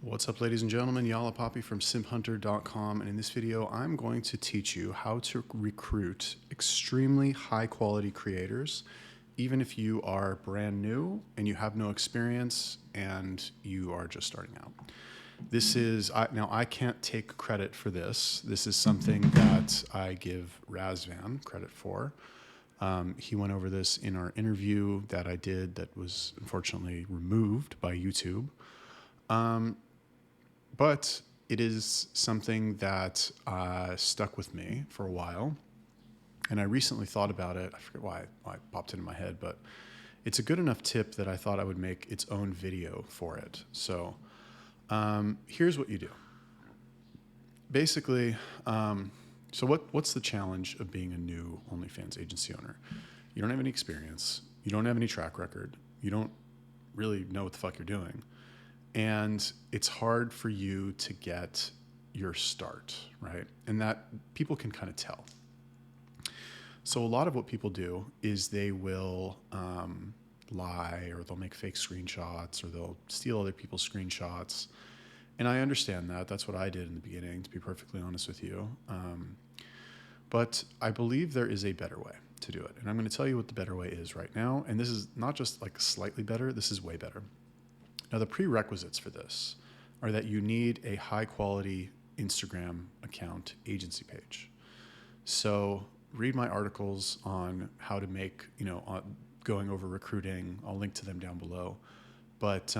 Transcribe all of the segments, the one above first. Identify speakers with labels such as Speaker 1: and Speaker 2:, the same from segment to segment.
Speaker 1: What's up, ladies and gentlemen? Yala Poppy from simphunter.com, and in this video I'm going to teach you how to recruit extremely high quality creators even if you are brand new and you have no experience and you are just starting out. This is, now I can't take credit for this. This is something that I give Razvan credit for. He went over this in our interview that I did that was unfortunately removed by YouTube. But it is something that stuck with me for a while. And I recently thought about it. I forget why it popped into my head, but it's a good enough tip that I thought I would make its own video for it. So here's what you do. Basically, what's the challenge of being a new OnlyFans agency owner? You don't have any experience. You don't have any track record. You don't really know what the fuck you're doing. And it's hard for you to get your start, right? And that people can kind of tell. So a lot of what people do is they will lie, or they'll make fake screenshots, or they'll steal other people's screenshots. And I understand that. That's what I did in the beginning, to be perfectly honest with you. But I believe there is a better way to do it. And I'm going to tell you what the better way is right now. And this is not just like slightly better. This is way better. Now, the prerequisites for this are that you need a high quality Instagram account agency page. So read my articles on how to make, going over recruiting. I'll link to them down below. But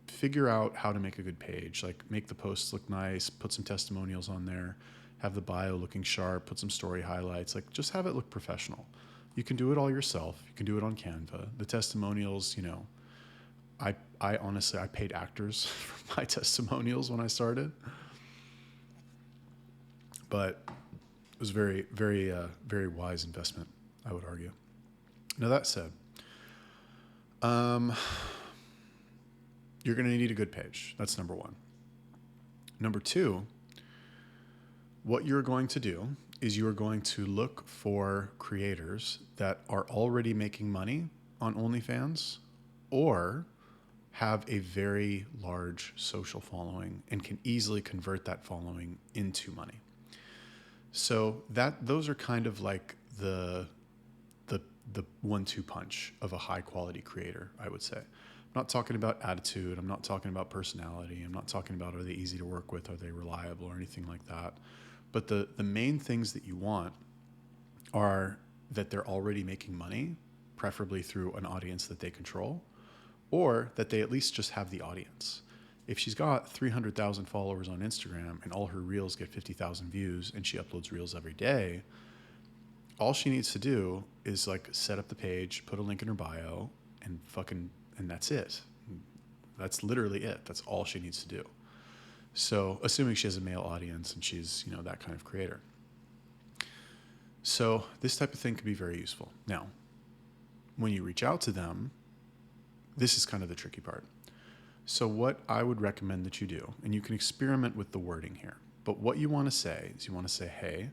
Speaker 1: figure out how to make a good page, like make the posts look nice, put some testimonials on there, have the bio looking sharp, put some story highlights, like just have it look professional. You can do it all yourself. You can do it on Canva. The testimonials, I honestly, I paid actors for my testimonials when I started, but it was very, very, very wise investment, I would argue. Now that said, you're going to need a good page. That's number one. Number two, what you're going to do is you are going to look for creators that are already making money on OnlyFans or have a very large social following and can easily convert that following into money. So those are kind of like the 1-2 punch of a high quality creator, I would say. I'm not talking about attitude. I'm not talking about personality. I'm not talking about are they easy to work with? Are they reliable or anything like that? But the main things that you want are that they're already making money, preferably through an audience that they control, or that they at least just have the audience. If she's got 300,000 followers on Instagram and all her reels get 50,000 views and she uploads reels every day, all she needs to do is like set up the page, put a link in her bio, and that's it. That's literally it. That's all she needs to do. So assuming she has a male audience and she's, that kind of creator. So this type of thing can be very useful. Now, when you reach out to them, this is kind of the tricky part. So what I would recommend that you do, and you can experiment with the wording here, but what you want to say is you want to say, hey,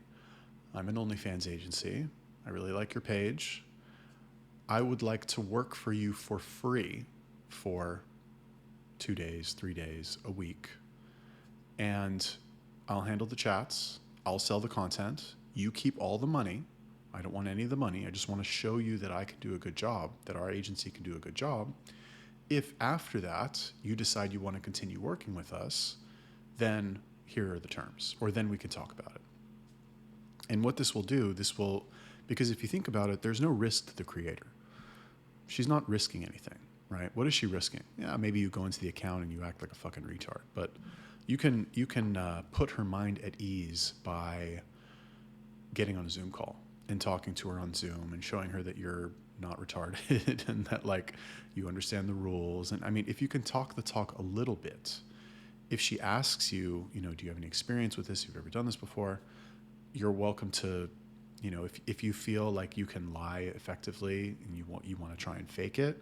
Speaker 1: I'm an OnlyFans agency. I really like your page. I would like to work for you for free for 2 days, 3 days, a week. And I'll handle the chats. I'll sell the content. You keep all the money. I don't want any of the money. I just want to show you that I can do a good job, that our agency can do a good job. If after that you decide you want to continue working with us, then here are the terms, or then we can talk about it. And what this will do, because if you think about it, there's no risk to the creator. She's not risking anything, right? What is she risking? Yeah, maybe you go into the account and you act like a fucking retard, but you can put her mind at ease by getting on a Zoom call and talking to her on Zoom and showing her that you're not retarded and that like you understand the rules. And I mean, if you can talk the talk a little bit, if she asks you, do you have any experience with this? Have you ever done this before? You're welcome to, if you feel like you can lie effectively and you want to try and fake it,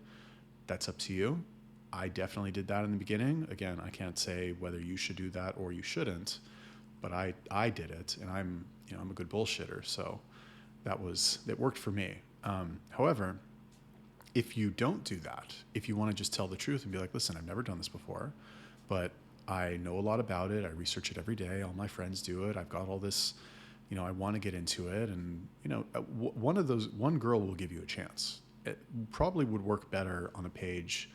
Speaker 1: that's up to you. I definitely did that in the beginning. Again, I can't say whether you should do that or you shouldn't, but I did it, and I'm a good bullshitter. So it worked for me. However, If you don't do that, if you want to just tell the truth and be like, listen, I've never done this before, but I know a lot about it. I research it every day. All my friends do it. I've got all this, I want to get into it. And, one girl will give you a chance. It probably would work better on a page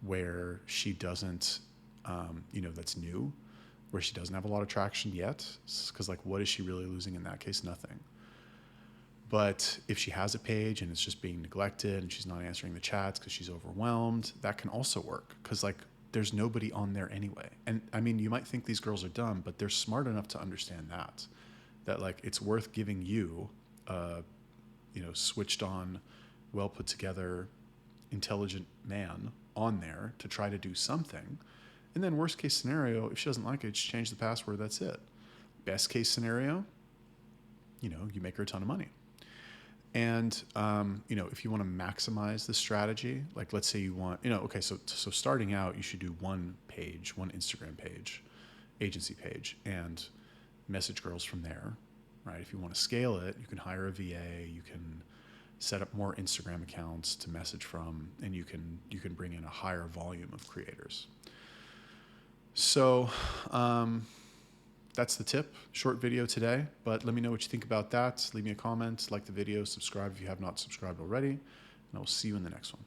Speaker 1: where she doesn't, that's new, where she doesn't have a lot of traction yet. Because, like, what is she really losing in that case? Nothing. But if she has a page and it's just being neglected and she's not answering the chats because she's overwhelmed, that can also work. Because, like, there's nobody on there anyway. And I mean, you might think these girls are dumb, but they're smart enough to understand that like it's worth giving you switched on, well put together, intelligent man on there to try to do something. And then worst case scenario, if she doesn't like it, just change the password. That's it. Best case scenario, you make her a ton of money. And, if you want to maximize the strategy, like let's say you want, so starting out, you should do one Instagram page, agency page, and message girls from there, right? If you want to scale it, you can hire a VA, you can set up more Instagram accounts to message from, and you can bring in a higher volume of creators. So, that's the tip. Short video today, but let me know what you think about that. Leave me a comment, like the video, subscribe if you have not subscribed already, and I will see you in the next one.